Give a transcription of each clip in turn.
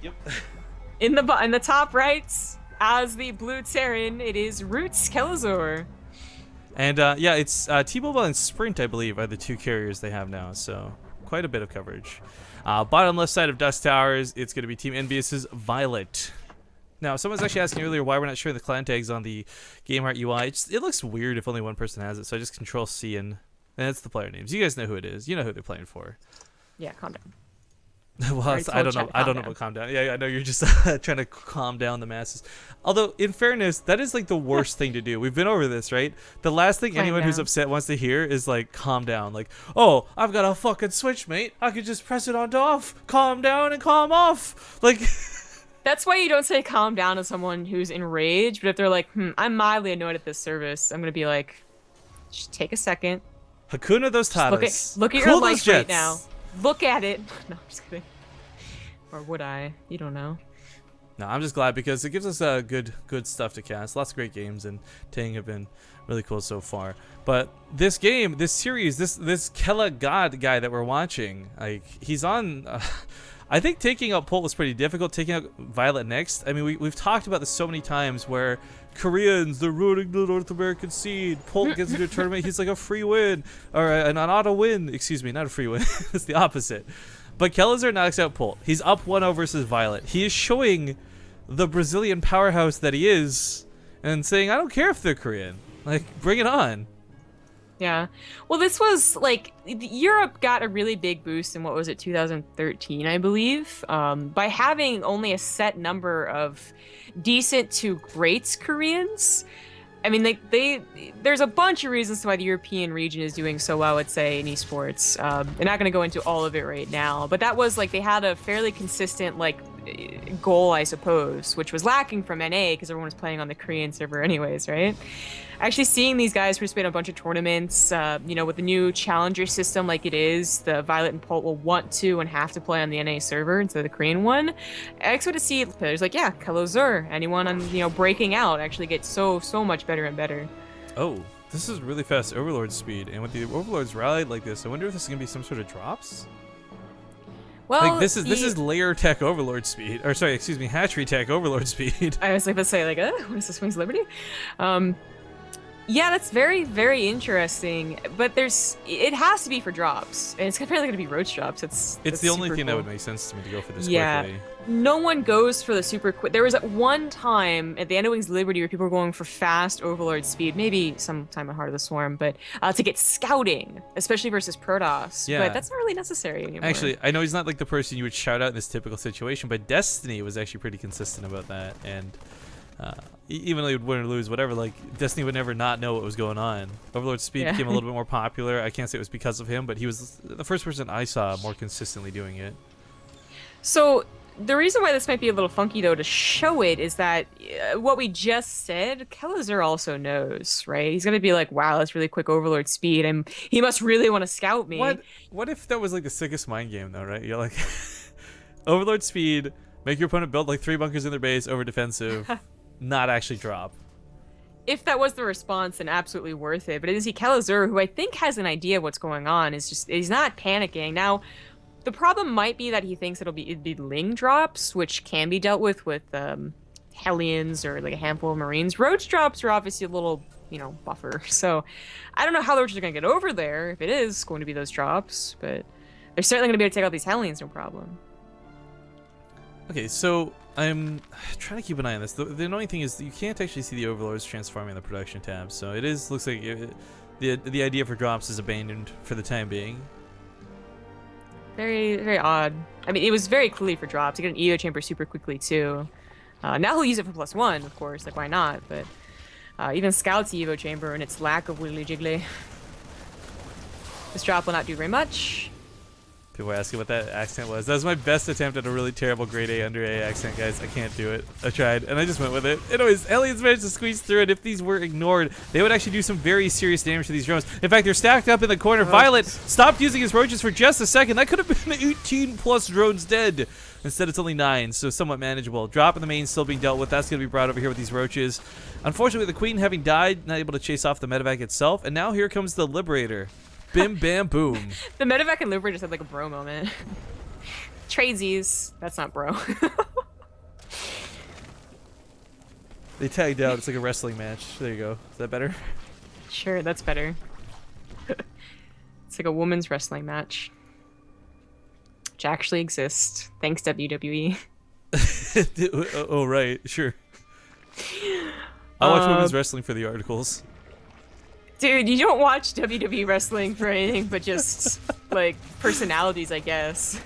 Yep. In the top right, as the blue Terran, it is Roots Kelazhur. And yeah, it's T-Mobile and Sprint, I believe, are the two carriers they have now. So quite a bit of coverage. Bottom left side of Dust Towers, it's going to be Team Envious's viOLet. Now, someone was actually asking earlier why we're not showing the clan tags on the GameHeart UI. It looks weird if only one person has it, so I just Control C and that's the player names. You guys know who it is. You know who they're playing for. Yeah, calm down. Well, I don't know. I don't know about calm down. Yeah, I know you're just trying to calm down the masses. Although, in fairness, that is like the worst thing to do. We've been over this, right? The last thing anyone who's upset wants to hear is like, calm down. Like, oh, I've got a fucking switch, mate. I could just press it on to off. Calm down and calm off. Like. That's why you don't say calm down to someone who's enraged. But if they're like, I'm mildly annoyed at this service, I'm gonna be like, just take a second. Hakuna those tatas. Look at your life right now. Look at it. No, I'm just kidding. Or would I? You don't know. No, I'm just glad because it gives us good stuff to cast. Lots of great games, and TING have been really cool so far. But this game, this series, this Kela God guy that we're watching, like he's on. I think taking out Polt was pretty difficult. Taking out viOLet next. I mean, we've talked about this so many times where Koreans, they're ruining the North American scene. Polt gets into a tournament, he's like a free win or an auto win. Excuse me, not a free win. It's the opposite. But Kelazhur knocks out Polt. He's up 1-0 versus viOLet. He is showing the Brazilian powerhouse that he is and saying, I don't care if they're Korean. Like, bring it on. Yeah. Well, this was like Europe got a really big boost in what was it, 2013, I believe, by having only a set number of decent to great Koreans. I mean, there's a bunch of reasons why the European region is doing so well, let's say, in esports. I'm not going to go into all of it right now, but that was like they had a fairly consistent like goal, I suppose, which was lacking from NA because everyone was playing on the Korean server anyways, right? Actually seeing these guys participate in a bunch of tournaments, you know, with the new challenger system like it is, the viOLet and Polt will want to and have to play on the NA server instead of the Korean one. I expect to see players like, yeah, Kelazhur, anyone on, you know, breaking out actually get so much better and better. Oh, this is really fast Overlord speed, and with the Overlords rallied like this, I wonder if this is gonna be some sort of drops. Well, like this is layer tech Overlord speed, or sorry, excuse me, hatchery tech Overlord speed. I was like, let's say like, what is this Wings Liberty? Yeah, that's very interesting. But it has to be for drops, and it's apparently going to be roach drops. It's the only thing cool. that would make sense to me to go for this quickly. No one goes for the super quick. There was at one time at the end of Wings Liberty where people were going for fast Overlord speed, maybe sometime at Heart of the Swarm, but to get scouting, especially versus Protoss. Yeah. But that's not really necessary anymore. Actually, I know he's not like the person you would shout out in this typical situation, but Destiny was actually pretty consistent about that, and even though he would win or lose, whatever, like Destiny would never not know what was going on. Overlord speed became a little bit more popular. I can't say it was because of him, but he was the first person I saw more consistently doing it. So the reason why this might be a little funky, though, to show it is that what we just said, Kelazhur also knows, right? He's going to be like, wow, that's really quick Overlord speed, and he must really want to scout me. What if that was like the sickest mind game, though, right? You're like, Overlord speed, make your opponent build like 3 bunkers in their base, over defensive, not actually drop. If that was the response, then absolutely worth it. But you see Kelazhur, who I think has an idea of what's going on, he's not panicking. Now, the problem might be that he thinks it'd be Ling drops, which can be dealt with Hellions or like a handful of Marines. Roach drops are obviously a little, you know, buffer. So I don't know how the Roaches are going to get over there if it is going to be those drops, but they're certainly going to be able to take out these Hellions, no problem. Okay, so I'm trying to keep an eye on this. The annoying thing is you can't actually see the Overlords transforming in the production tab, so looks like the idea for drops is abandoned for the time being. Very odd. I mean, it was very clearly for drops. To get an EO chamber super quickly too. Now he'll use it for +1, of course. Like, why not? But even Scout's Evo chamber and its lack of wiggly jiggly. This drop will not do very much. People were asking what that accent was. That was my best attempt at a really terrible grade A under A accent, guys. I can't do it. I tried, and I just went with it. Anyways, Aliens managed to squeeze through it. If these were ignored, they would actually do some very serious damage to these drones. In fact, they're stacked up in the corner. viOLet stopped using his roaches for just a second. That could have been 18+ drones dead. Instead, it's only 9, so somewhat manageable. Drop in the main still being dealt with. That's going to be brought over here with these roaches. Unfortunately, the Queen having died, not able to chase off the medevac itself, and now here comes the Liberator. Bim, bam, boom. The medevac and Liberator just had like a bro moment. Tradesies. That's not bro. They tagged out. It's like a wrestling match. There you go. Is that better? Sure, that's better. It's like a women's wrestling match. Which actually exists. Thanks, WWE. Oh, right. Sure. I watch women's wrestling for the articles. Dude, you don't watch WWE wrestling for anything but just, like, personalities, I guess.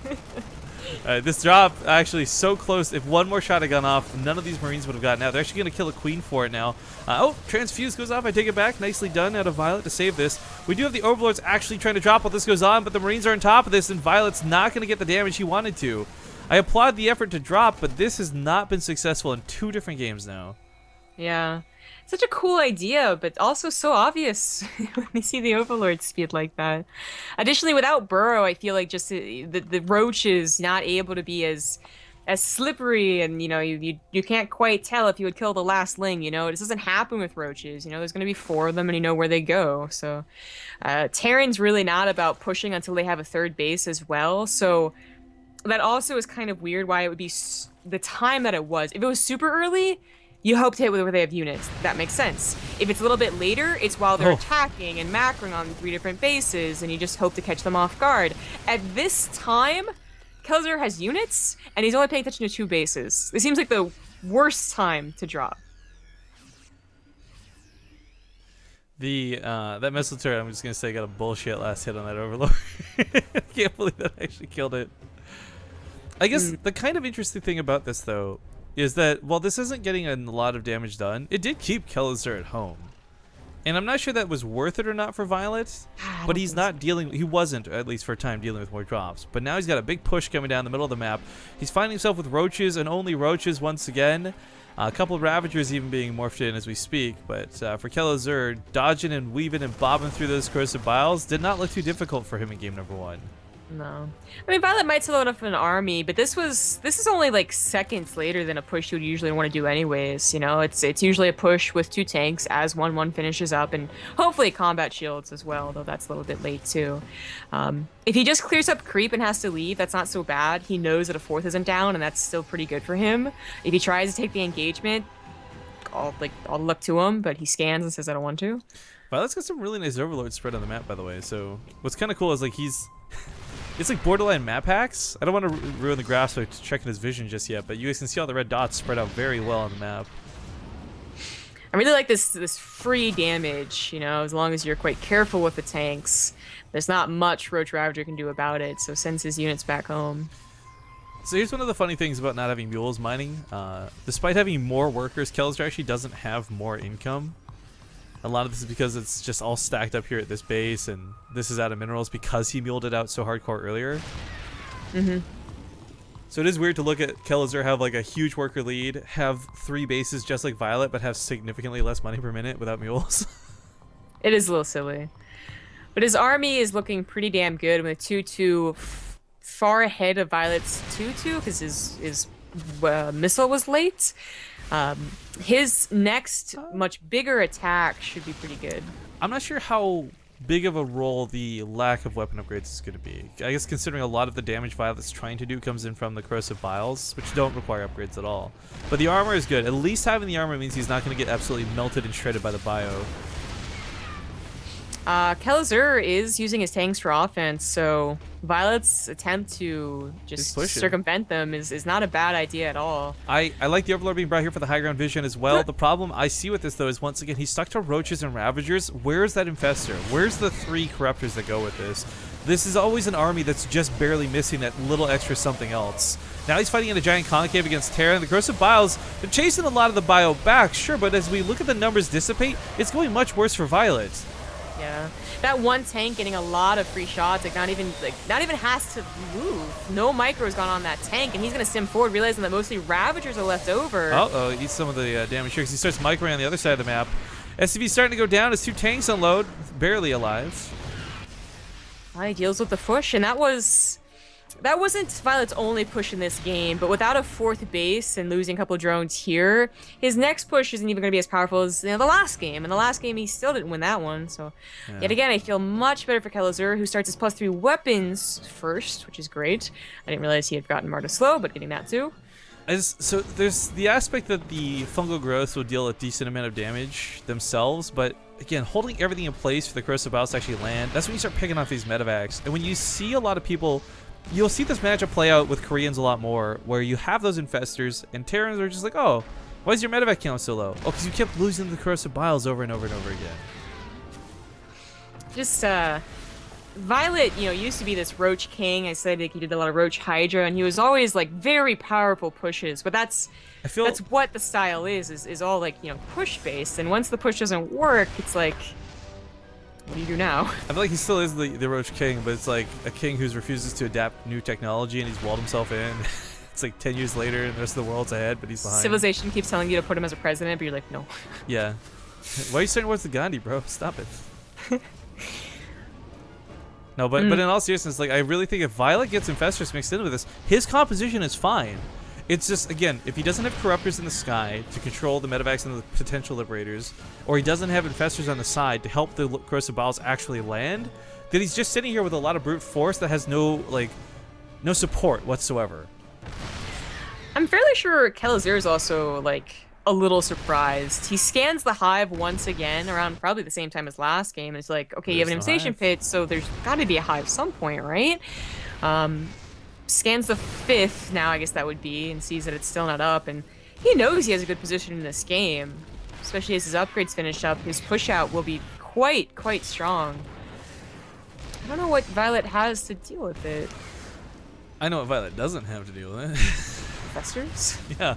This drop actually so close. If one more shot had gone off, none of these Marines would have gotten out. They're actually going to kill a queen for it now. Oh, transfuse goes off. I take it back. Nicely done out of viOLet to save this. We do have the Overlords actually trying to drop while this goes on, but the Marines are on top of this, and viOLet's not going to get the damage he wanted to. I applaud the effort to drop, but this has not been successful in 2 different games now. Yeah. Such a cool idea, but also so obvious when you see the Overlord speed like that. Additionally, without Burrow, I feel like just the Roach is not able to be as slippery, and you can't quite tell if you would kill the last Ling. This doesn't happen with Roaches. There's going to be 4 of them, and you know where they go. So Terran's really not about pushing until they have a 3rd base as well. So that also is kind of weird why it would be the time that it was. If it was super early, you hope to hit where they have units. That makes sense. If it's a little bit later, it's while they're attacking and macroing on 3 different bases, and you just hope to catch them off guard. At this time, Kelazhur has units, and he's only paying attention to 2 bases. It seems like the worst time to drop. That missile turret, I'm just gonna say, got a bullshit last hit on that Overlord. I can't believe that actually killed it. I guess the kind of interesting thing about this, though, is that while this isn't getting a lot of damage done, it did keep Kelazhur at home. And I'm not sure that was worth it or not for viOLet, but he wasn't, at least for a time, dealing with more drops. But now he's got a big push coming down the middle of the map. He's finding himself with Roaches, and only Roaches once again. A couple of Ravagers even being morphed in as we speak, but for Kelazhur, dodging and weaving and bobbing through those corrosive biles did not look too difficult for him in game number 1. No. I mean, viOLet might still load up an army, but this is only like seconds later than a push you would usually want to do anyways. It's usually a push with 2 tanks as 1-1 finishes up, and hopefully combat shields as well, though that's a little bit late too. If he just clears up creep and has to leave, that's not so bad. He knows that a 4th isn't down, and that's still pretty good for him. If he tries to take the engagement, all luck to him, but he scans and says, I don't want to. viOLet's got some really nice Overlords spread on the map, by the way. So what's kind of cool is, like, it's like borderline map hacks. I don't want to ruin the graphs by checking his vision just yet, but you guys can see all the red dots spread out very well on the map. I really like this free damage, as long as you're quite careful with the tanks. There's not much Roach Ravager can do about it, so sends his units back home. So here's one of the funny things about not having mules mining. Despite having more workers, Kelazhur actually doesn't have more income. A lot of this is because it's just all stacked up here at this base, and this is out of minerals because he muled it out so hardcore earlier. So it is weird to look at Kelazhur have like a huge worker lead, have 3 bases just like viOLet, but have significantly less money per minute without mules. It is a little silly. But his army is looking pretty damn good with 2-2 far ahead of viOLet's 2-2 because his missile was late. His next much bigger attack should be pretty good. I'm not sure how big of a role the lack of weapon upgrades is going to be. I guess considering a lot of the damage viOLet's trying to do comes in from the corrosive biles, which don't require upgrades at all. But the armor is good. At least having the armor means he's not going to get absolutely melted and shredded by the bio. Kelazhur is using his tanks for offense, so viOLet's attempt to just circumvent them is not a bad idea at all. I like the Overlord being brought here for the high ground vision as well. The problem I see with this, though, is once again, he's stuck to Roaches and Ravagers. Where's that Infestor? Where's the 3 Corruptors that go with this? This is always an army that's just barely missing that little extra something else. Now he's fighting in a giant concave against Terra, and the Corrosive Biles, they're chasing a lot of the bio back, sure, but as we look at the numbers dissipate, it's going much worse for viOLet. Yeah, that one tank getting a lot of free shots, not even has to move. No micro's gone on that tank, and he's gonna sim forward, realizing that mostly Ravagers are left over. He eats some of the damage here because he starts microing on the other side of the map. SCV's starting to go down as 2 tanks unload, barely alive. He deals with the push, and that was that wasn't viOLet's only push in this game, but without a fourth base and losing a couple drones here, his next push isn't even going to be as powerful as the last game. In the last game, he still didn't win that one. So, yet again, I feel much better for Kelazhur, who starts his +3 weapons first, which is great. I didn't realize he had gotten Marta slow, but getting that too. So there's the aspect that the fungal growths will deal a decent amount of damage themselves, but again, holding everything in place for the corrosive biles to actually land, that's when you start picking off these medevacs. And when you see a lot of people, you'll see this matchup play out with Koreans a lot more, where you have those infestors, and Terrans are just like, oh, why is your medevac count so low? Oh, because you kept losing the corrosive biles over and over and over again. Just, viOLet, used to be this Roach King. I said like he did a lot of Roach Hydra, and he was always like very powerful pushes. But that's what the style is all like push based. And once the push doesn't work, it's like, what do you do now? I feel like he still is the Roach King, but it's like a king who refuses to adapt new technology, and he's walled himself in. It's like 10 years later, and the rest of the world's ahead, but he's behind. Civilization keeps telling you to put him as a president, but you're like, no. Yeah. Why are you starting towards the Gandhi, bro? Stop it. No, but in all seriousness, like I really think if viOLet gets Infestors mixed in with this, his composition is fine. It's just, again, if he doesn't have Corruptors in the sky to control the medevacs and the potential Liberators, or he doesn't have Infestors on the side to help the Corrosive Biles actually land, then he's just sitting here with a lot of brute force that has no support whatsoever. I'm fairly sure Kelazhur is also like a little surprised. He scans the hive once again around probably the same time as last game. It's like, okay, you have an infestation pit, so there's got to be a hive some point, right? Scans the 5th now, I guess that would be, and sees that it's still not up, and he knows he has a good position in this game, especially as his upgrades finish up. His push out will be quite strong. I don't know what viOLet has to deal with it. I know what viOLet doesn't have to deal with it. Infestors? Yeah.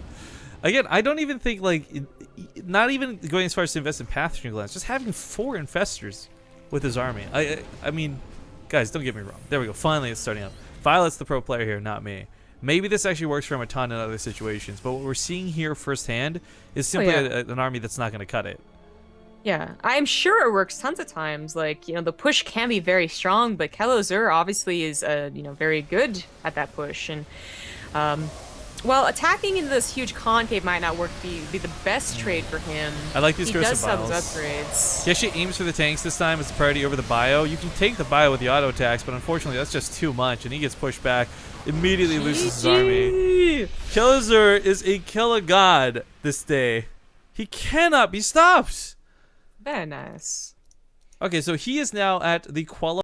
Again, I don't even think, like, not even going as far as to invest in Pathogen Glands, just having 4 Infestors with his army. I mean, guys, don't get me wrong. There we go. Finally, it's starting up. viOLet's the pro player here, not me. Maybe this actually works for him a ton in other situations, but what we're seeing here firsthand is simply an army that's not going to cut it. Yeah, I'm sure it works tons of times. Like, the push can be very strong, but Kelazhur obviously is, very good at that push. And, well, attacking into this huge concave might not be the best trade for him. I like these Corrosive Biles. He Biles. does have his upgrades. He actually aims for the tanks this time as a priority over the bio. You can take the bio with the auto attacks, but unfortunately that's just too much, and he gets pushed back. Immediately loses his army. Kelazhur is a killer god this day. He cannot be stopped. Very nice. Okay, so he is now at the Qualifier.